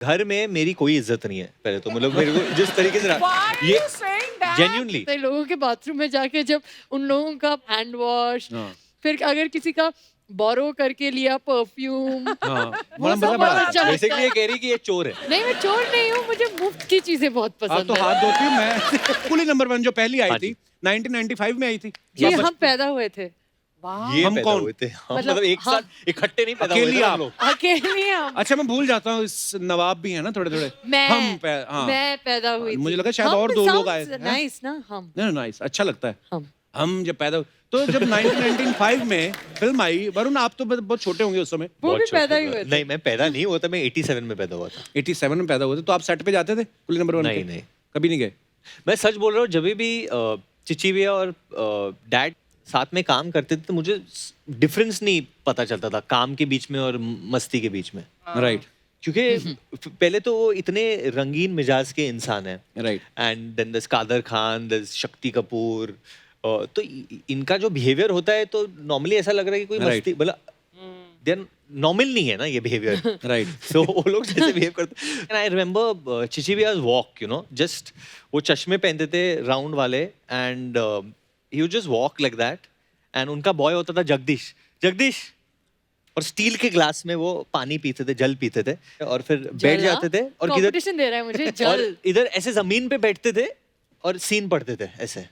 घर में मेरी कोई इज्जत नहीं है पहले तो, मतलब मेरे को जिस तरीके से ये जेन्युइनली तो लोगों के बाथरूम में जाके जब उन लोगों का हैंड वॉश, फिर अगर किसी का बोरो करके लिया परफ्यूम, वो सब बहुत अच्छा लगता बेसिकली है। ये कह रही कि ये चोर है। नहीं, मैं चोर नहीं हूँ, मुझे मुफ्त की चीजें बहुत आप पसंद तो है। हाथ धोती हूँ मैं। कुली नंबर 1 जो पहली आई हाँ थी जी। 1995 में आई थी। जी, हम पैदा हुए थे। ये हम पैदा कौन? हुए थे हम, मतलब मतलब एक साथ इकट्ठे नहीं पैदा हुए अकेली थे हम आप? लोग। अकेले हम। अच्छा मैं भूल जाता हूँ, इस नवाब भी है ना थोड़े थोड़े। मैं पैदा हुई थी। मुझे लगा शायद और दो लोग आए थे। नाइस ना हम। नहीं नाइस, अच्छा लगता है। हम हम जब पैदा तो जब 1995 में फिल्म आई, वरुण आप तो बहुत छोटे होंगे उस समय। वो बहुत भी छोटा पैदा ही था। हुए थे। नहीं मैं पैदा नहीं हुआ था, मैं 87 में पैदा हुआ था। 87 में पैदा हुए थे, तो आप सेट पे जाते थे कुली नंबर 1 नहीं, के? नहीं। कभी नहीं गए? मैं सच बोल रहा हूँ, जब भी चिची भैया और डैड साथ में काम करते थे तो मुझे डिफरेंस नहीं पता चलता था काम के बीच में और मस्ती के बीच में। राइट क्योंकि पहले तो वो इतने रंगीन मिजाज के इंसान हैं, राइट। एंड देन दस कादर खान, दस शक्ति कपूर, तो इनका जो बिहेवियर होता है तो नॉर्मली ऐसा लग रहा है कि कोई Right. मस्ती मतलब देन नॉर्मल नहीं है ना ये बिहेवियर। राइट। सो वो लोग जैसे बिहेव करते, एंड आई रिमेम्बर चिची भैया's वॉक, यू नो, जस्ट वो चश्मे पहनते थे राउंड वाले, and he would just walk like that, and उनका बॉय होता था जगदीश जगदीश, और स्टील के ग्लास में वो पानी पीते थे, जल पीते थे, और फिर बैठ जाते थे और किधर कंपटीशन दे रहा है मुझे और जल। इधर ऐसे जमीन पे बैठते थे और सीन पढ़ते थे ऐसे।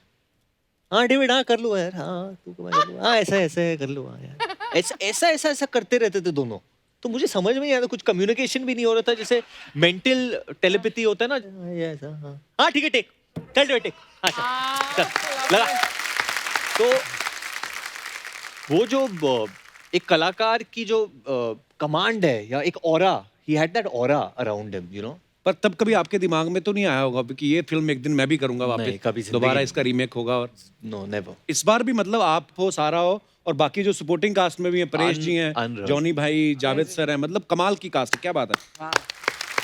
हाँ डेविड, हाँ कर लो यार, हाँ तू कर लो, हाँ ऐसा ऐसा कर लो, हाँ यार ऐसा ऐसा ऐसा ऐसा करते रहते थे दोनों। तो मुझे समझ में नहीं आता, कुछ कम्युनिकेशन भी नहीं हो रहा था, जैसे मेंटल टेलीपैथी होता है ना, ये ऐसा, हाँ ठीक है टेक, चल डेविड टेक, हाँ चल लगा। तो वो जो एक कलाकार की जो कमांड है या एक aura, he had that aura around him, you know. पर तब कभी आपके दिमाग में तो नहीं आया होगा कि ये फिल्म एक दिन मैं भी करूंगा नहीं, वापस, कभी जिंदगी दोबारा में। इसका रीमेक होगा? और नो नेवर। इस बार भी मतलब आप हो, सारा हो, और बाकी जो सपोर्टिंग कास्ट में भी हैं, परेश जी हैं, unreal। जॉनी भाई, जावेद सर हैं, मतलब कमाल की कास्ट है। क्या बात है,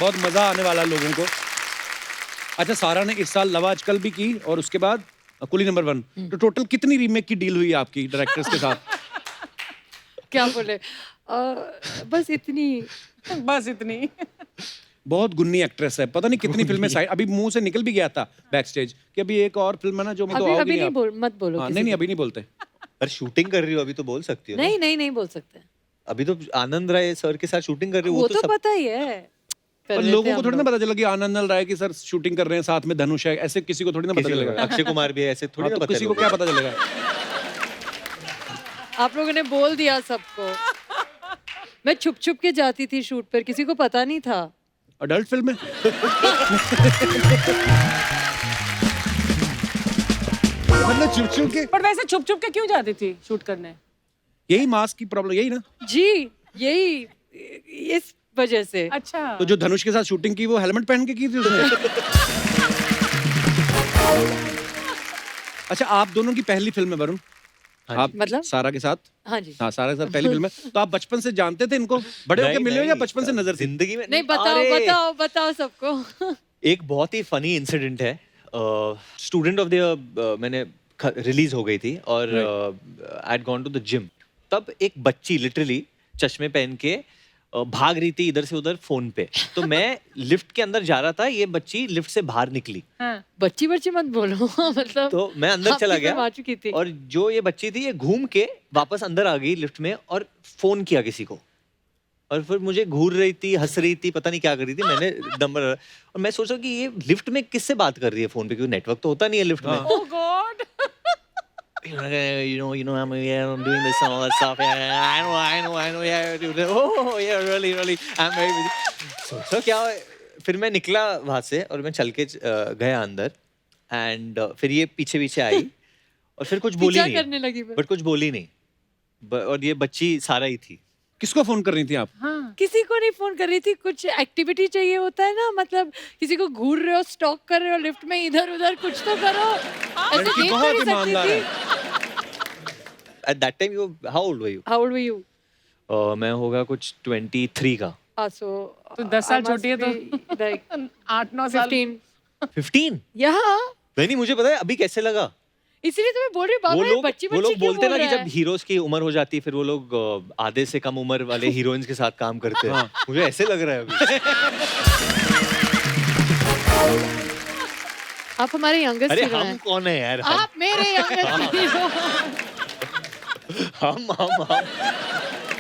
बहुत मजा आने वाला है लोगों को। अच्छा सारा ने इस साल लव आजकल भी की, और उसके बाद कुली नंबर 1, तो टोटल कितनी रीमेक की डील हुई आपकी डायरेक्टर्स के साथ? क्या बोले, बस इतनी। बस इतनी। बहुत गुन्नी एक्ट्रेस है, पता नहीं कितनी फिल्में साइड, अभी मुंह से निकल भी गया था बैक स्टेज कि अभी एक और फिल्म है ना जो मतलब अभी नहीं बोल, मत बोलो। हाँ, नहीं अभी नहीं बोलते। पर शूटिंग कर रही हो अभी तो बोल सकती हो ना? नहीं बोल सकते। अभी तो आनंद राय सर के साथ शूटिंग कर रही हो, वो तो तो सब पता ही है। कर और लेते लोगों हम को थोड़ी ना लोग। पता चला कि आनंद राय की सर शूटिंग कर रहे हैं, साथ में धनुष है, ऐसे किसी को थोड़ी ना पता किसी को चलेगा। अक्षय कुमार भी है, ऐसे थोड़ी ना हाँ, तो पता किसी को लोगों क्या पता चलेगा? आप लोगों ने बोल दिया सबको। मैं छुप छुप के जाती थी शूट पर, किसी को पता नहीं था। अडल्ट फिल्म है। मतलब छुप छुप के, पर वैसे छुप छुप के क्यों जाती थी शूट करने? यही मास्क की प्रॉब्लम, यही ना? जी यही, इस वजह से। अच्छा। तो जो धनुष के साथ शूटिंग की वो हेलमेट पहन के की थी उसने? अच्छा आप दोनों की पहली फिल्म है वरुण, हाँ आप जी। मतलब? सारा के साथ? हाँ जी। हाँ सारा के साथ पहली फिल्म है, तो आप बचपन से जानते थे इनको, बड़े होके नहीं, मिले हो या नहीं, बचपन से नजर थी? जिंदगी में नहीं, बताओ अरे, बताओ बताओ सबको। एक बहुत ही फनी इंसिडेंट है। स्टूडेंट ऑफ द ईयर मैंने रिलीज हो गई थी और I had gone to the gym, तब एक बच्ची लिटरली चश्मे पहन के भाग रही थी इधर से उधर फोन पे, तो मैं लिफ्ट के अंदर जा रहा था, ये बच्ची लिफ्ट से बाहर निकली, हाँ। बच्ची बच्ची मत बोलो। मतलब तो मैं अंदर आपकी चला फिल्म आ गया चुकी थी। और जो ये बच्ची थी ये घूम के वापस अंदर आ गई लिफ्ट में और फोन किया किसी को, और फिर मुझे घूर रही थी, हंस रही थी, पता नहीं क्या कर रही थी। मैंने नंबर, और मैं सोचा कि ये लिफ्ट में किससे बात कर रही है फोन पे, क्योंकि नेटवर्क तो होता नहीं है लिफ्ट में। Oh God. you know, I'm doing this and all that stuff. Yeah, I know, yeah. Oh, yeah, really, I'm very busy. So क्या, फिर मैं निकला वहाँ से और मैं चल के गया अंदर, एंड फिर ये पीछे आई और फिर कुछ बोली पीछा नहीं, करने लगी मैं। बट कुछ बोली नहीं, और ये बच्ची सारा ही थी। किसको फोन कर रही थी आप? हाँ। किसी को नहीं फोन कर रही थी, कुछ एक्टिविटी चाहिए होता है ना, मतलब किसी को घूर रहे हो, स्टॉक कर रहे हो लिफ्ट में, इधर उधर कुछ तो करो। ऐसे लड़की देख बहुत नहीं सकती ईमानदार थी। है। At that time, how old were you? How old were you? मैं होगा कुछ 23 का। So तो 10 साल I must छोटी है तो be like 8-9 साल। 15. 15? Yeah. नहीं मुझे पता है अभी कैसे लगा। इसीलिए तो मैं बोल रही हूँ वो बाबा ये लोग बच्ची वो लोग बच्ची क्यों बोलते हैं बोल ना कि रहा जब है? हीरोज की उम्र हो जाती है फिर वो लोग आधे से कम उम्र वाले हीरोइंस के साथ काम करते हैं। मुझे ऐसे लग रहा है अभी। आप हमारे यंगेस्ट अरे हीरो हम हैं। कौन है यार? हम आप मेरे यंगेस्ट हीरो। हम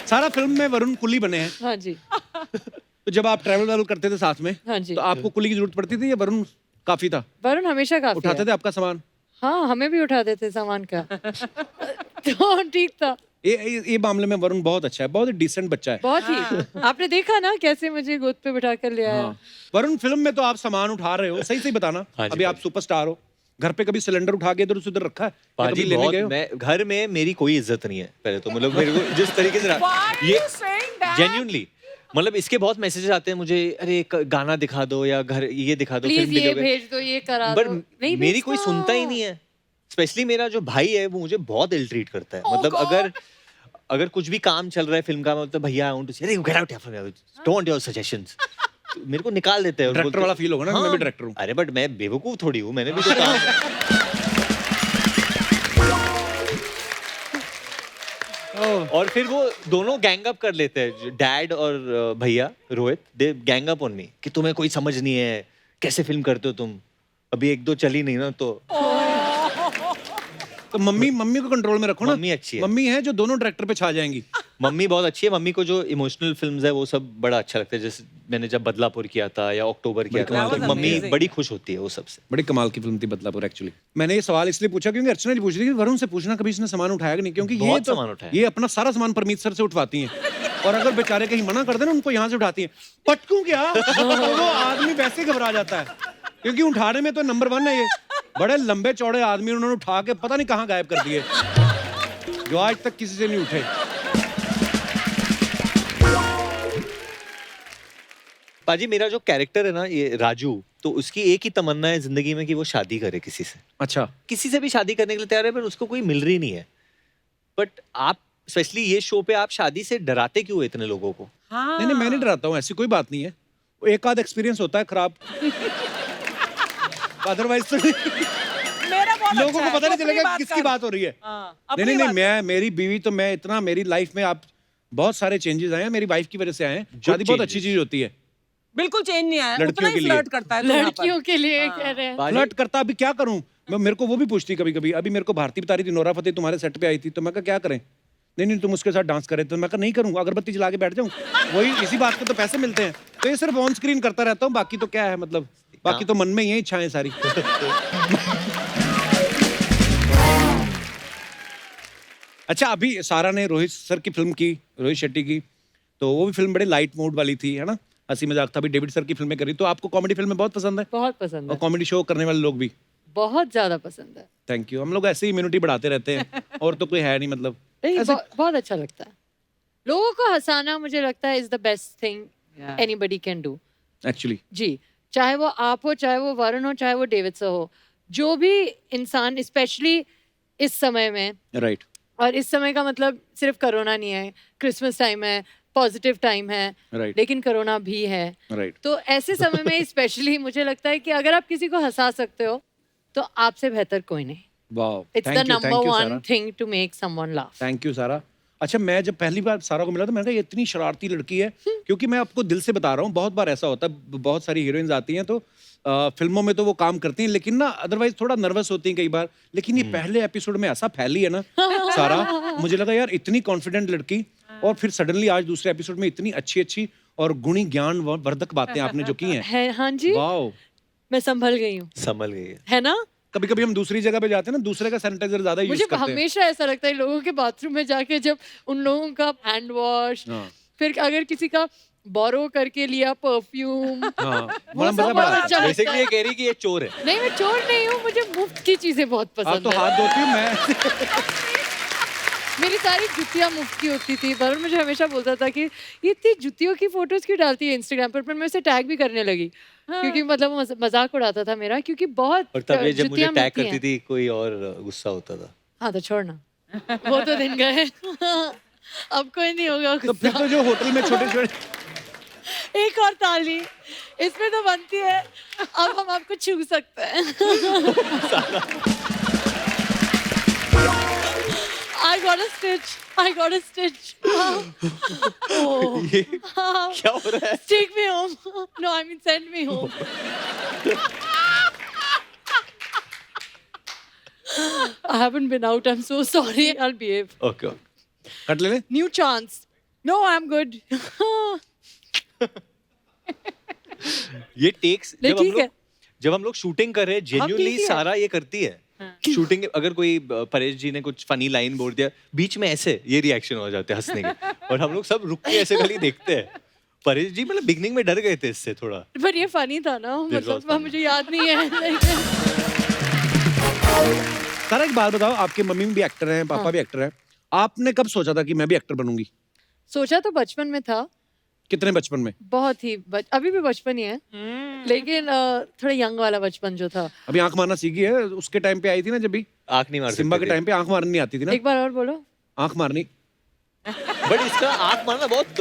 सारा फिल्म में वरुण कुली बने हैं, हाँ जी, तो जब आप ट्रैवल करते थे साथ में, हाँ जी। तो आपको कुली की जरूरत पड़ती थी या वरुण काफी था? वरुण हमेशा काफी उठाते है। थे आपका सामान? हाँ, हमें भी उठा देते सामान का। तो ठीक था। ये मामले में वरुण बहुत अच्छा है, बहुत डिसेंट बच्चा है। बहुत ही। आपने देखा ना कैसे मुझे गोद पे बिठा कर ले आया। हाँ। वरुण फिल्म में तो आप सामान उठा रहे हो, सही सही बताना। हाँ जी, अभी आप भाई। सुपरस्टार हो, घर पे कभी सिलेंडर उठा के इधर से उधर रखा है या पाजी कभी लेने गए हो? मैं घर में मेरी कोई इज्जत नहीं है पहले तो, मतलब मेरे को जिस तरीके से Why are ये you saying that? जेन्युइनली, मतलब इसके बहुत मैसेजेस आते हैं मुझे, अरे गाना दिखा दो या घर ये दिखा दो, प्लीज फिल्म ये दिखाओगे। भेज दो, ये करा पर दो। नहीं मेरी कोई भेजता। सुनता ही नहीं है। स्पेशली मेरा जो भाई है वो मुझे बहुत इल ट्रीट करता है। Oh मतलब God! अगर कुछ भी काम चल रहा है फिल्म का, मतलब भैया आई वांट टू से, अरे गेट आउट यार, डोंट वांट योर सजेशंस, मेरे को निकाल देते हैं और डायरेक्टर बोलते- वाला फील होगा ना, मैं भी डायरेक्टर हूँ। अरे बट मैं बेवकूफ थोड़ी हूँ, मैंने भी तो काम और फिर वो दोनों गैंग अप कर लेते हैं, डैड और भैया रोहित, दे गैंग अप ऑन मी कि तुम्हें कोई समझ नहीं है, कैसे फिल्म करते हो तुम, अभी एक दो चली नहीं ना तो। तो मम्मी को कंट्रोल में रखो ना। मम्मी अच्छी है। मम्मी है जो दोनों डायरेक्टर पे छा जाएंगी। मम्मी बहुत अच्छी है। मम्मी को जो इमोशनल फिल्म्स है वो सब बड़ा अच्छा लगता है, जैसे मैंने जब बदलापुर किया था या अक्टूबर किया कमाल था, की तो मम्मी amazing. बड़ी खुश होती है वो सबसे। बड़ी कमाल की फिल्म थी बदलापुर एक्चुअली। मैंने ये सवाल इसलिए पूछा क्योंकि अर्चना जी पूछ रही थी वरुण से पूछना कभी इसने सामान उठाया कि नहीं, क्योंकि ये बहुत तो सामान उठाया। ये अपना सारा सामान परमीत सर से उठवाती हैं और अगर बेचारे कहीं मना कर देना उनको यहाँ से उठाती हैं। पटकू क्या वो आदमी वैसे ही घबरा जाता है, क्योंकि उठाने में तो नंबर 1 है ये। बड़े लंबे चौड़े आदमी उन्होंने उठा के पता नहीं कहाँ गायब कर दिए, जो आज तक किसी से नहीं उठे। पाजी मेरा जो कैरेक्टर है ना ये राजू, तो उसकी एक ही तमन्ना है जिंदगी में कि वो शादी करे किसी से, अच्छा, किसी से भी शादी करने के लिए तैयार है, पर उसको कोई मिल रही नहीं है। बट आप स्पेशली ये शो पे आप शादी से डराते क्यों हो इतने लोगों को? हाँ। नहीं मैं नहीं डराता हूँ, ऐसी कोई बात नहीं है। वो एक आध एक्सपीरियंस होता है खराब, अदरवाइज तो मेरा बहुत लोगों अच्छा को पता है, नहीं तो चलेगा अपनी किसकी कर। बात हो रही है। हाँ, नहीं अपनी नहीं नहीं, बात मैं मेरी बीवी तो मैं इतना मेरी लाइफ में आप बहुत सारे चेंजेस आए हैं, मेरी वाइफ की वजह से आए हैं। शादी बहुत अच्छी changes. चीज होती है। बिल्कुल चेंज नहीं आया, लड़कियों उतना के ही लिए। फ्लर्ट करता है तू यहाँ पर। लड़कियों के लिए कह रहे हैं। पाजी, फ्लर्ट करता, अभी क्या करूं मैं, मेरे को वो भी पूछती कभी कभी। अभी मेरे को भारती बता रही थी नोरा फतेही तुम्हारे सेट पे आई थी, तो मैं कहा क्या करें, नहीं नहीं तुम उसके साथ डांस करे, तो मैं कहा नहीं करूंगा, अगरबत्ती जला के बैठ जाऊं, वही इसी बात के तो पैसे मिलते हैं। तो ये सिर्फ ऑन स्क्रीन करता रहता हूँ, बाकी तो क्या है, मतलब बाकी तो मन में ही है इच्छाएं सारी। अच्छा, अभी सारा ने रोहित सर की फिल्म की, रोहित शेट्टी की, तो वो भी फिल्म बड़े लाइट मूड वाली थी, है ना, हंसी मजाक था। अभी डेविड सर की फिल्में करी, तो आपको कॉमेडी फिल्में बहुत पसंद है बहुत पसंद और है, कॉमेडी शो करने वाले लोग भी? बहुत ज्यादा पसंद है। Thank you. हम लोग ऐसे ही इम्यूनिटी बढ़ाते रहते हैं और तो कोई है नहीं, मतलब नहीं, ऐसे- बहुत अच्छा लगता है। लोगों को हंसाना मुझे लगता है is the best thing Yeah. Anybody can do. Actually जी, चाहे वो आप हो, चाहे वो वरुण हो, चाहे वो डेविड सर हो, जो भी इंसान, स्पेशली इस समय में, राइट। और इस समय का मतलब सिर्फ कोरोना नहीं है, क्रिसमस टाइम है, पॉजिटिव टाइम है, राइट लेकिन कोरोना भी है। राइट। तो ऐसे समय में स्पेशली मुझे लगता है कि अगर आप किसी को हंसा सकते हो तो आपसे बेहतर कोई नहीं। Wow, it's the number 1 thing to make someone laugh. Thank you Sara. अच्छा, मैं जब पहली बार सारा को मिला तो मैंने कहा ये इतनी शरारती लड़की है, क्योंकि मैं आपको दिल से बता रहा हूँ, बहुत बार ऐसा होता है, बहुत सारी हीरोइंस आती हैं तो फिल्मों में तो वो काम करती हैं, लेकिन ना अदरवाइज थोड़ा नर्वस होती हैं कई बार। लेकिन ये पहले एपिसोड में ऐसा फैली है ना सारा, मुझे लगा यार इतनी कॉन्फिडेंट लड़की, और फिर सडनली आज दूसरे एपिसोड में इतनी अच्छी अच्छी और गुणी ज्ञान वर्धक बातें आपने जो की हैं। है, हाँ जी, वाओ, मैं संभल गई हूँ, संभल गई है। है ना। कभी कभी हम दूसरी जगह पे जाते हैं ना, दूसरे का सैनिटाइजर ज्यादा यूज मुझे करते हैं। हमेशा ऐसा लगता है लोगों के बाथरूम में जाके, जब उन लोगों का हैंड वॉश, हाँ। फिर अगर किसी का बोरो करके लिया परफ्यूम, हाँ, वो बड़ा सब मजा बहुत बड़ा आता अच्छा है। लगता बेसिकली है। ये कह रही कि ये चोर है। नहीं, मैं चोर नहीं हूँ, मुझे मुफ्त की चीजें बहुत आप पसंद तो है। हाथ धोती हूँ मैं। मेरी सारी जुतियाँ मुफ्त की होती थी। वरुण मुझे हमेशा बोलता था कि ये इतनी जुतियों की फोटोज क्यों डालती है इंस्टाग्राम पर मैं उसे टैग भी करने लगी, क्योंकि मतलब वो मजाक उड़ाता था मेरा, क्योंकि बहुत और तब ये जब मुझे जुतियाँ टैग मिलती करती हैं। थी कोई और गुस्सा होता था। हाँ तो छोड़ना, वो तो दिन गए। अब कोई नहीं होगा तो फिर गुस्सा। तो जो होटल में छोटे छोटे एक और ताली इसमें तो बनती है, अब हम आपको छू सकते हैं। I got a stitch. I got a stitch. Oh. ये क्या हो रहा है? Take me home. No, I mean send me home. I haven't been out. I'm so sorry. I'll behave. Okay cut ले ले New chance. No, I'm good. ये takes नहीं, ठीक है। जब हम लोग शूटिंग कर रहे हैं जेन्युइनली ठीक है। सारा ये करती है शूटिंग अगर कोई परेश जी ने कुछ फनी लाइन बोल दिया बीच में ऐसे ये रिएक्शन हो जाते हैं हंसने के और हम लोग सब रुक के ऐसे खाली देखते हैं परेश जी मतलब बिगनिंग में डर गए थे इससे थोड़ा पर ये फनी था ना was मतलब funny. मुझे याद नहीं है सारा एक बात बताओ, आपके मम्मी भी एक्टर हैं, पापा भी एक्टर हैं, आपने कब सोचा था कि मैं भी एक्टर बनूंगी? सोचा तो बचपन में था, कितने बचपन में? बहुत ही अभी भी बचपन ही है लेकिन थोड़ा यंग वाला बचपन जो था। अभी आंख मारना सीखी है, उसके टाइम पे आई थी ना जब भी आंख नहीं मार सिम्बा के सकते टाइम पे आंख मारनी नहीं आती थी ना, एक बार और बोलो। आंख मारनी। बट इसका आंख मारना बहुत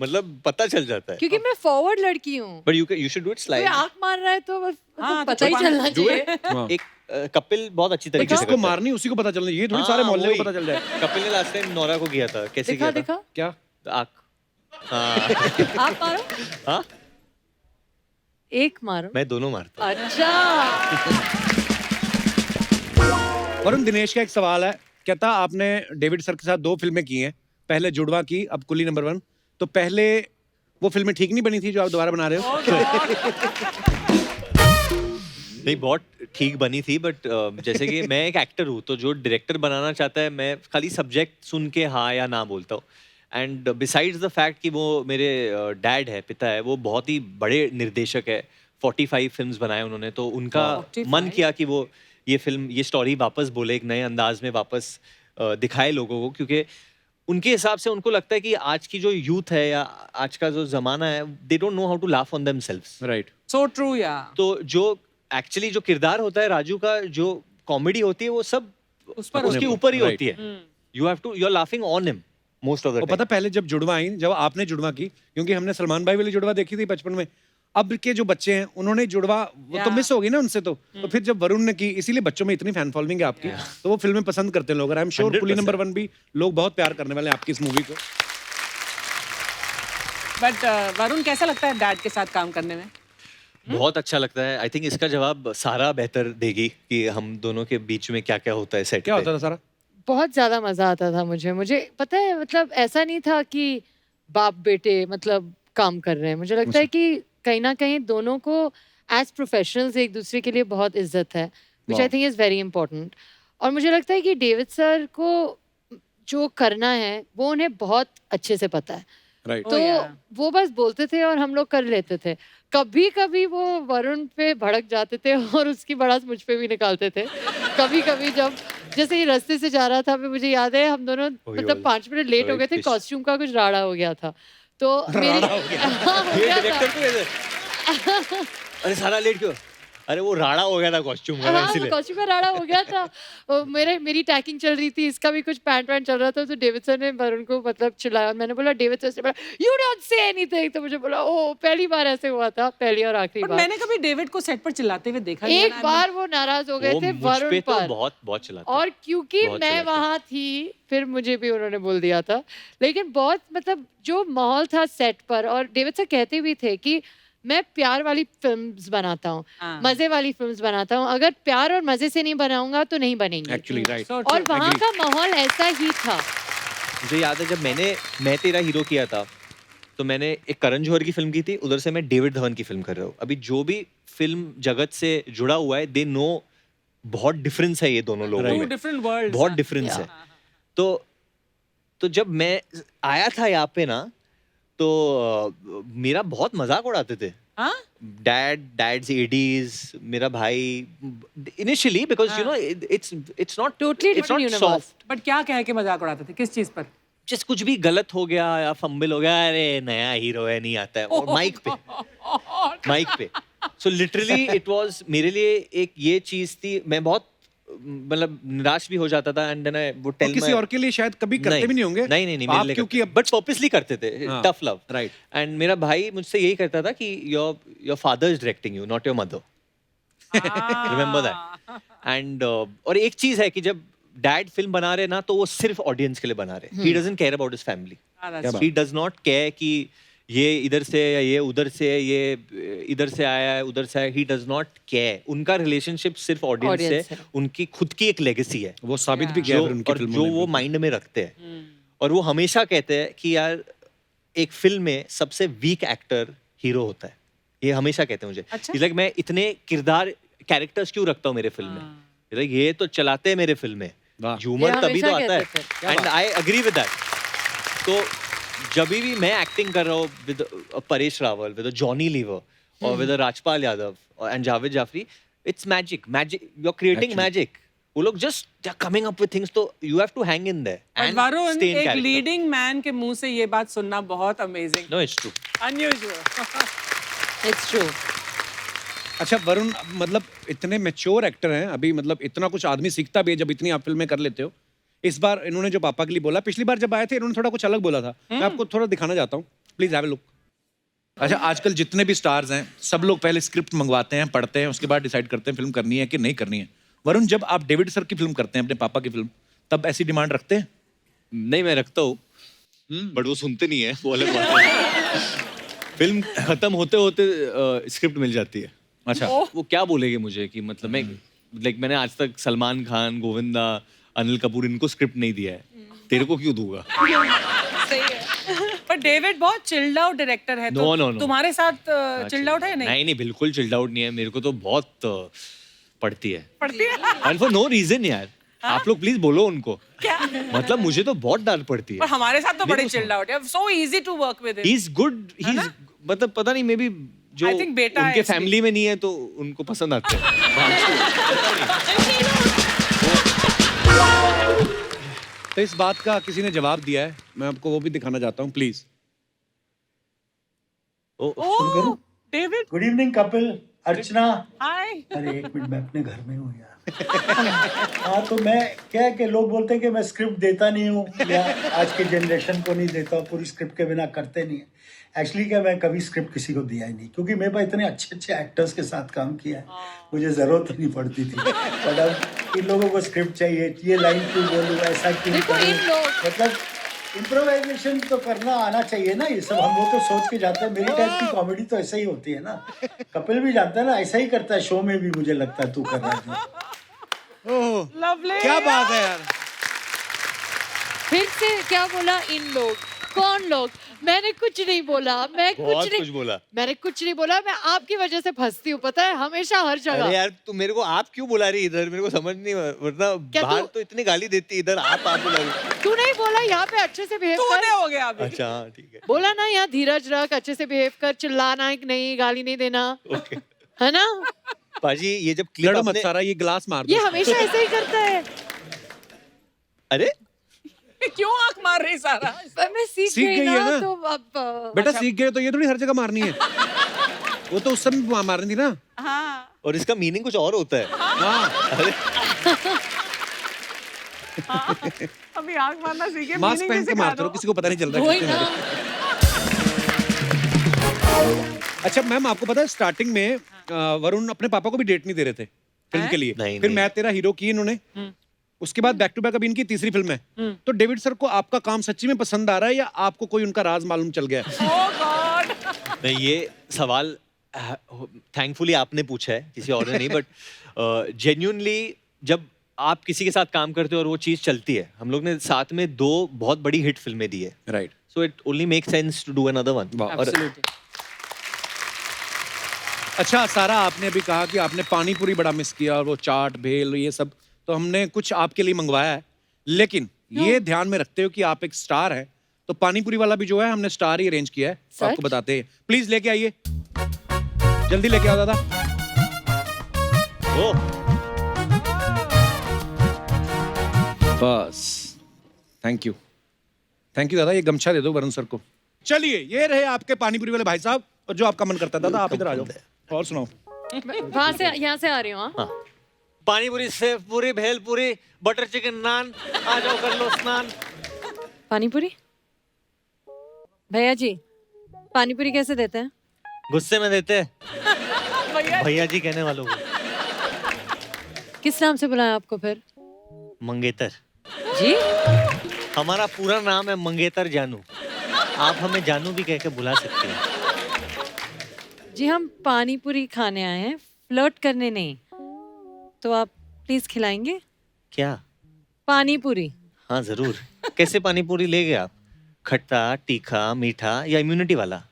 मतलब पता चल जाता है क्योंकि मैं फॉरवर्ड लड़की हूँ, but you should do it कोई स्लाइड आंख मार रहा है तो बस हाँ, पता ही तो चलना डू चाहिए। हाँ। एक कपिल बहुत अच्छी तरीके से जिसको करता है। मारनी उसी को पता चलना, ये थोड़ी हाँ, सारे मोहल्ले वही। को पता चल जाए। कपिल ने लास्ट टाइम नोरा को किया था, कैसे दिखा किया था? दिखा क्या? आंख हाँ आप मारो, हाँ एक मारो। मैं दोनों मारता अच्छा वरुण, दिनेश का एक सवाल है, कहता आपने डेविड सर के साथ 2 फिल्में की हैं, पहले जुड़वा की, अब कुली नंबर 1, तो पहले वो फिल्में ठीक नहीं बनी थी जो आप दोबारा बना रहे हो? नहीं बहुत ठीक बनी थी बट जैसे कि मैं एक एक्टर हूँ तो जो डायरेक्टर बनाना चाहता है मैं खाली सब्जेक्ट सुन के हाँ या ना बोलता हूँ एंड बिसाइड्स द फैक्ट कि वो मेरे डैड है, पिता है, वो बहुत ही बड़े निर्देशक है, 45 फिल्म्स बनाए उन्होंने, तो उनका 45? मन किया कि वो ये फिल्म ये स्टोरी वापस बोले, एक नए अंदाज में वापस दिखाए लोगों को, क्योंकि उनके हिसाब से उनको लगता है कि आज की जो यूथ है या आज का जो जमाना है they don't know how to laugh on themselves. Right. So true या तो जो एक्चुअली जो किरदार होता है राजू का, जो कॉमेडी होती है वो सब उस पर उसके होती है। ऊपर ही Right. होती है। You have to, you are laughing on him most of the और पता पहले जब जुड़वा आई, जब आपने जुड़वा की, क्योंकि हमने सलमान भाई वाली जुड़वा देखी थी बचपन में, अब के जो बच्चे हैं उन्होंने जुड़वा वो तो Yeah. मिस हो गई ना उनसे, तो फिर जब वरुण ने की, इसीलिए बच्चों में इतनी फैन फॉलोइंग है आपकी, तो वो फिल्में पसंद करते हैं लोग, और I am sure 100% Coolie number 1 भी लोग बहुत प्यार करने वाले हैं आपकी इस मूवी को। बट वरुण कैसा लगता है डैड के साथ काम करने में? बहुत अच्छा लगता है। आई थिंक इसका जवाब सारा बेहतर देगी कि हम दोनों के बीच में क्या क्या होता है सेट क्या पे। होता था सारा? बहुत ज्यादा मजा आता था मुझे पता है, मतलब ऐसा नहीं था कि बाप बेटे मतलब काम कर रहे हैं। मुझे लगता है कि कहीं ना कहीं दोनों को एज प्रोफेशनल्स एक दूसरे के लिए बहुत इज्जत है, which I think is very important. और मुझे लगता है कि डेविड सर को जो करना है वो उन्हें बहुत अच्छे से पता है, राइट। तो yeah. वो बस बोलते थे और हम लोग कर लेते थे। कभी कभी वो वरुण पे भड़क जाते थे और उसकी भड़ास मुझ पे भी निकालते थे। कभी कभी जब जैसे ये रास्ते से जा रहा था, मुझे याद है हम दोनों मतलब 5 मिनट लेट हो गए थे, कॉस्ट्यूम का कुछ राड़ा हो गया था, तो मेरी हाँ, हो ये गया था। डायरेक्टर तो ऐसे अरे सारा लेट क्यों? अरे वो राड़ा हो गया था कॉस्ट्यूम का हाँ, इसलिए। कॉस्ट्यूम का राड़ा हो गया था। मेरी टैकिंग चल रही थी, इसका भी कुछ पैंट वैंट चल रहा था, तो डेविड सर ने वरुण को मतलब चिल्लाया। मैंने बोला डेविड सर से बोला यू डोंट से एनीथिंग, तो मुझे बोला ओ पहली बार ऐसे हुआ था, पहली और आखिरी बट बार। मैंने कभी डेविड को सेट पर चिल्लाते हुए देखा नहीं है एक ना। बार वो नाराज हो गए वो थे मुझ वरुण पे तो पर, बहुत बहुत चलाता और क्योंकि बहुत मैं चलाते। वहां थी फिर मुझे भी उन्होंने बोल दिया था। लेकिन बहुत मतलब जो माहौल था सेट पर, और डेविड सर कहते भी थे कि मैं प्यार वाली फिल्म्स बनाता हूँ, हाँ। मजे वाली फिल्म्स बनाता हूँ, अगर प्यार और मजे से नहीं बनाऊंगा तो नहीं बनेंगी। Actually right. So और true. वहाँ Agree. का माहौल ऐसा ही था। मुझे याद है जब मैं तेरा हीरो किया था तो मैंने एक करण जौहर की फिल्म की थी, उधर से मैं डेविड धवन की फिल्म कर रहा हूँ। अभी जो भी फिल्म जगत से जुड़ा हुआ है दे नो बहुत डिफरेंस है ये दोनों लोगों Two में, different worlds. बहुत डिफरेंस है। तो जब मैं आया था यहाँ पे ना तो मेरा बहुत मजाक उड़ाते थे हाँ? डैड्स एडीज, मेरा भाई initially, because you know it's not Totally different universe. Soft, but क्या कह के मजाक उड़ाते थे, किस चीज पर? जस्ट कुछ भी गलत हो गया या फंबल हो गया, अरे नया हीरो है नहीं आता है, और माइक पे सो लिटरली इट वाज मेरे लिए एक ये चीज थी, मैं बहुत मतलब निराश भी हो जाता था and then I would tell किसी और के लिए शायद कभी करते भी नहीं होंगे। नहीं नहीं आप मेरे लिए क्योंकि बट पर्पसली करते थे, हाँ, टफ लव, right. एंड मेरा भाई मुझसे यही कहता था कि your father is directing you, not your mother, remember that. And और एक चीज है कि जब डैड फिल्म बना रहे ना तो वो सिर्फ ऑडियंस के लिए बना रहे. He doesn't care about his family. that's He does not care कि ये इधर से है या ये उधर से है, ये इधर से आया है उधर से आया. He does not care. उनका रिलेशनशिप सिर्फ ऑडियंस Audience से है. उनकी खुद की एक लेगेसी है वो साबित भी किया जो, फिर उनकी और फिल्मों जो ने वो बिल्कुल। माइंड में रखते हैं. और वो हमेशा कहते हैं कि यार एक फिल्म में सबसे वीक एक्टर हीरो होता है. ये हमेशा कहते हैं मुझे. अच्छा? He's like, मैं इतने किरदार कैरेक्टर्स क्यों रखता हूँ मेरे फिल्म में. He's like, ये तो चलाते हैं मेरे फिल्म में. वाह। ह्यूमर ये तभी तो हमेशा आता है. कहते and I agree with that. तो जब भी मैं एक्टिंग कर रहा हूँ विद परेश रावल, विद जॉनी लीवर और with Rajpal Yadav and Javed Jaffrey, it's magic. You are creating magic. वो लोग just coming up with things, तो you have to hang in there and Varun, stay in एक कैरेक्टर. लीडिंग मैन के मुंह से ये बात सुनना बहुत amazing, no, it's true. Unusual. It's true. अच्छा वरुण, मतलब इतने मैच्योर एक्टर हैं अभी, मतलब इतना कुछ आदमी सीखता भी है जब इतनी आप फिल्में कर लेते हो. इस बार इन्होंने जो पापा के लिए बोला, पिछली बार जब आए थे इन्होंने थोड़ा कुछ अलग बोला था. मैं आपको थोड़ा दिखाना चाहता हूँ, प्लीज हैव अ लुक. अच्छा, आजकल जितने भी स्टार्स हैं सब लोग पहले स्क्रिप्ट मंगवाते हैं, पढ़ते हैं, उसके बाद डिसाइड करते हैं फिल्म करनी है कि नहीं करनी है. वरुण, जब आप डेविड सर की फिल्म करते हैं, अपने पापा की फिल्म, तब ऐसी डिमांड रखते हैं? नहीं, मैं रखता हूँ बट वो सुनते नहीं है. वो अलग बात है. फिल्म खत्म होते होते स्क्रिप्ट मिल जाती है. अच्छा. वो क्या बोलेंगे मुझे कि मतलब मैं मैंने आज तक सलमान खान, गोविंदा, अनिल कपूर इनको स्क्रिप्ट नहीं दिया है. तेरे को क्यों दूंगा? सही है. पर डेविड बहुत चिल्ड आउट डायरेक्टर है. No, no, no. तुम्हारे साथ चिल्ड आउट है या नहीं? नहीं नहीं, बिल्कुल चिल्ड आउट नहीं है. मेरे को तो बहुत पड़ती है. पड़ती है. एंड फॉर नो रीजन यार. आप लोग प्लीज बोलो उनको. क्या? मतलब मुझे तो बहुत डांट पड़ती पर है. हमारे साथ तो बड़े मेरे को चिल्ड आउट है. So easy to work with he is good. He is, मतलब पता नहीं, मे बी जो I think बेटा है उनके इसलिए. फैमिली में नहीं है तो उनको पसंद आते हैं. तो इस बात का किसी ने जवाब दिया है, मैं आपको वो भी दिखाना चाहता हूँ, please. Oh, David, good evening Kapil, Archana. Hi. अरे एक मिनट, मैं अपने घर में हूँ यार. हाँ, तो मैं क्या है कि लोग बोलते हैं कि मैं स्क्रिप्ट देता नहीं हूँ या आज के जनरेशन को नहीं देता, पूरी स्क्रिप्ट के बिना करते नहीं है. एक्चुअली क्या, मैं कभी स्क्रिप्ट किसी को दिया ही नहीं, क्योंकि मेरे पास इतने अच्छे अच्छे एक्टर्स के साथ काम किया है, मुझे ज़रूरत नहीं पड़ती थी. बट अब इन लोगों को स्क्रिप्ट चाहिए, ये लाइन क्यों बोलूँ, ऐसा क्यों देखो, करूँ. इन लोग मतलब इम्प्रोवाइजेशन तो करना आना चाहिए ना. ये सब हम लोग तो सोच के जाते हैं. मेरी टाइप की कॉमेडी तो ऐसा ही होती है ना. कपिल भी जानता है ना, ऐसा ही करता है शो में भी. मुझे लगता है तू कर रहा है. ओह, लवली. क्या बात है यार. फिर से क्या बोला इन लोग? कौन लोग? मैंने कुछ नहीं बोला. मैं बहुत कुछ कुछ बोला. मैंने कुछ नहीं बोला. मैं आपकी वजह से फंसती हूँ, पता है, हमेशा हर अरे जगह. यार, तू मेरे को आप क्यों बुला रही इधर? मेरे को समझ नहीं, वरना क्या बाहर तू- तो इतनी गाली देती, इधर आप बुला रही. तू नहीं बोला यहाँ पे अच्छे से बिहेव तूने कर. हो गया अभी. अच्छा हाँ, ठीक है. बोला ना यहाँ धीरज रख, अच्छे से बिहेव कर, चिल्लाना नहीं, गाली नहीं देना, ओके है ना? पाजी, ये जब क्लिप लड़ो मत, अपने, सारा ये गिलास मार ये दो. हमेशा ऐसे ही करता है. अरे क्यों आंख मार रही सारा? पर मैं सीख सीख गई गई है ना, ना? तो अब बेटा सीख गए तो ये थोड़ी हर जगह मारनी है. वो तो उस समय मारनी थी ना. हाँ. और इसका मीनिंग कुछ और होता है. हाँ, अभी आंख मारना सीखे. मास्क पहन के मारते रहो, किसी को पता नहीं चल रहा वही किसने ना. मारे. अच्छा मैम, आपको पता है स्टार्टिंग में वरुण अपने पापा को भी डेट नहीं दे रहे थे फिल्म के लिए. नहीं, फिर नहीं. मैं तेरा हीरो की इन्होंने. उसके बाद बैक टू बैक अभी इनकी तीसरी फिल्म है. तो डेविड सर को आपका काम सच्ची में पसंद आ रहा है या आपको कोई उनका राज मालूम चल गया है? ओह गॉड. नहीं, ये सवाल थैंकफुली आपने पूछा है, किसी और ने नहीं. बट जेन्युइनली जब आप किसी के साथ काम करते हो और वो चीज चलती है, हम लोग ने साथ में 2 बहुत बड़ी हिट फिल्में दी है, right. So it only make sense to do another one. और अच्छा सारा, आपने अभी कहा कि आपने पानी पूरी बड़ा मिस किया और वो चाट भेल ये सब, तो हमने कुछ आपके लिए मंगवाया है. लेकिन ये ध्यान में रखते हो कि आप एक स्टार हैं, तो पानी पूरी वाला भी जो है हमने स्टार ही अरेंज किया है. तो आपको सच? बताते हैं. प्लीज लेके आइए, जल्दी लेके आओ दादा. ओ, बस, थैंक यू दादा. ये गमछा दे दो वरुण सर को. चलिए, ये रहे आपके पानी पूरी वाले भाई साहब, और जो आपका मन करता है. दादा आप इधर आ जाओ और सुनाओ. वहां से यहाँ से आ रही हूँ. हाँ? पानी पूरी, सेव पूरी, भेल पूरी, बटर चिकन नान, आ जाओ कर लो स्नान. पानी पूरी भैया जी, पानी पूरी कैसे देते हैं? गुस्से में देते हैं भैया जी कहने वालों को. किस नाम से बुलाया आपको फिर? मंगेतर। जी हमारा पूरा नाम है मंगेतर जानू। आप हमें जानू भी कह के बुला सकते हैं। जी हम पानी पूरी खाने आए हैं, फ्लर्ट करने नहीं। तो आप प्लीज खिलाएंगे क्या? पानी पूरी। हाँ जरूर। कैसे पानी पूरी ले गए आप? खट्टा, तीखा, मीठा या इम्यूनिटी वाला?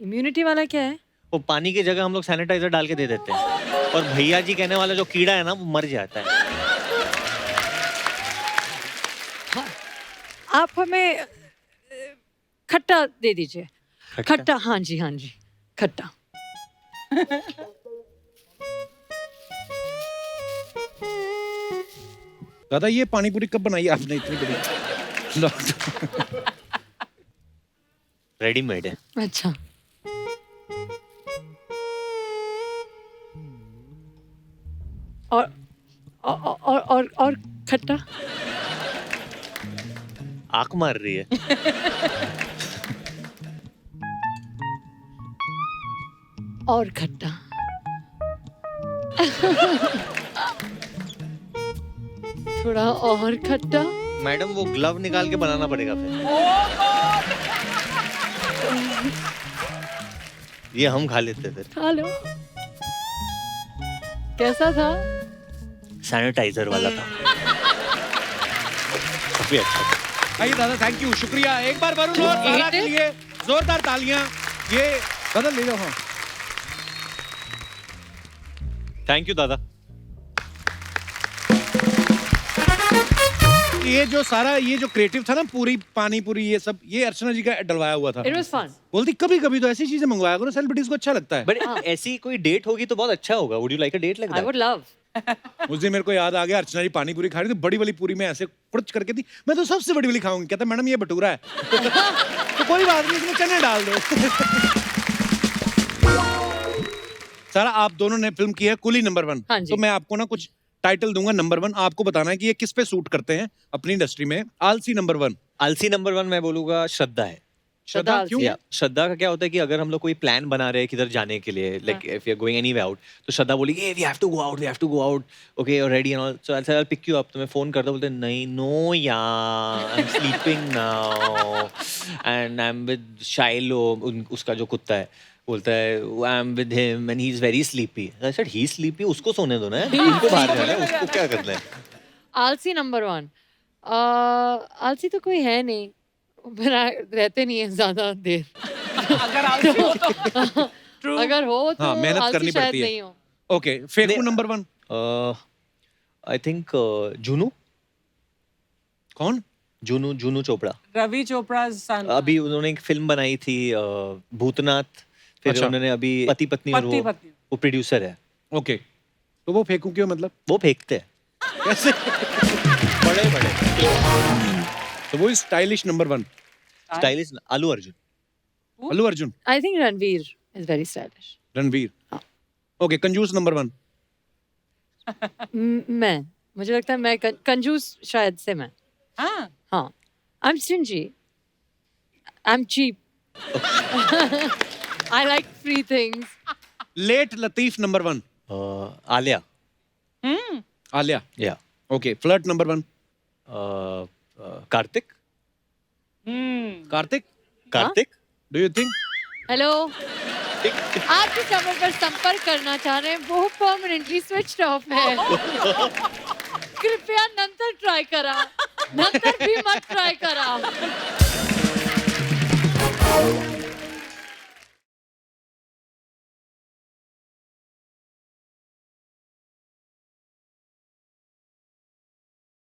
इम्यूनिटी वाला क्या है? वो पानी की जगह हम लोग सैनिटाइजर डाल के दे देते हैं, और भैया जी कहने वाला जो कीड़ा है ना वो मर जाता है। आप हमें खट्टा दे दीजिए। खट्टा? खट्टा, हाँ जी हाँ जी, खट्टा। दादा ये पानी पूरी कब बनाई आपने इतनी बड़ी? रेडीमेड है। अच्छा और और खट्टा। आंख मार रही है। और खट्टा। थोड़ा और खट्टा। मैडम वो ग्लव निकाल के बनाना पड़ेगा फिर। ये हम खा लेते फिर। खा लो। कैसा था? सैनिटाइजर वाला था। काफी अच्छा था। आइए दादा, थैंक यू, शुक्रिया। एक बार वरुण और सारा के लिए जोरदार तालियां। ये दादा ले जाओ। हाँ थैंक यू दादा। ये जो सारा ये जो क्रिएटिव था ना, पूरी पानी पूरी ये सब, ये अर्चना जी का डलवाया हुआ था। It was fun. बोलती कभी कभी तो ऐसी चीजें मंगवाया करो, सेलिब्रिटीज को अच्छा लगता है। बट ऐसी कोई डेट होगी तो बहुत अच्छा होगा। Would you like a date like I would that? love. उस दिन मेरे को याद आ गया, अर्चना जी पानी पूरी खा रही थी, बड़ी वाली पूरी में ऐसे कुछ करके थी, मैं तो सबसे बड़ी वाली खाऊंगी। कहता मैडम ये भटूरा है। तो कोई बात नहीं, इसमें चने डाल दो। सारा आप दोनों ने फिल्म की है कुली नंबर 1। हाँ जी। तो मैं आपको ना कुछ टाइटल दूंगा नंबर 1, आपको बताना है कि ये किस पे सूट करते हैं अपनी इंडस्ट्री में। आलसी नंबर 1। आलसी नंबर 1 मैं बोलूंगा श्रद्धा है। श्रद्धा आलसी। क्यों? या श्रद्धा का क्या होता है कि अगर हम लोग कोई प्लान बना रहे हैं किधर जाने के लिए, like if you are going anywhere out, तो श्रद्धा बोली we have to go out, okay you are ready and all, so I will pick you up. तो मैं फोन करता, बोलते नहीं नो यार I am sleeping now and I am with Shiloh, उसका जो कुत्ता है, बोलता है I am with him and he is very sleepy. I said he is sleepy, उसको सोने दो ना, उनको बाहर जाना है, उसको क्या करना है। आलसी नंबर 1। आलसी तो कोई है नहीं, रहते नहीं है ज्यादा देर। अगर आलसी हो तो True. अगर हो तो हाँ, मेहनत आलसी करनी शायद पड़ती है। नहीं हो। ओके, फेकू नहीं, नंबर 1 आई थिंक जुनू। कौन? जुनू चोपड़ा। रवि चोपड़ा सन। अभी उन्होंने एक फिल्म बनाई थी भूतनाथ, फिर अच्छा। उन्होंने अभी पति पत्नी, और पति पत्नी। वो प्रोड्यूसर है। ओके, तो वो फेंकू क्यों मतलब? वो फेंकते हैं कैसे? बड़े बड़े तो वो stylish number 1। Stylish. Allu Arjun. Allu Arjun, I think Ranveer is very stylish. Ranveer. हाँ। ओके, कंजूस नंबर 1। मैं, मुझे लगता है मैं कंजूस शायद से मैं। हाँ हाँ, I am stingy, I am cheap, I like free things. Late लतीफ नंबर 1। आलिया। आलिया। या okay, flirt number 1। Kartik. Kartik, Kartik. Do you think? Hello, आप जिस नंबर पर संपर्क करना चाह रहे हैं वो परमानेंटली स्विच्ड ऑफ है। कृपया नंतर ट्राय करा, नंतर भी मत ट्राय करा।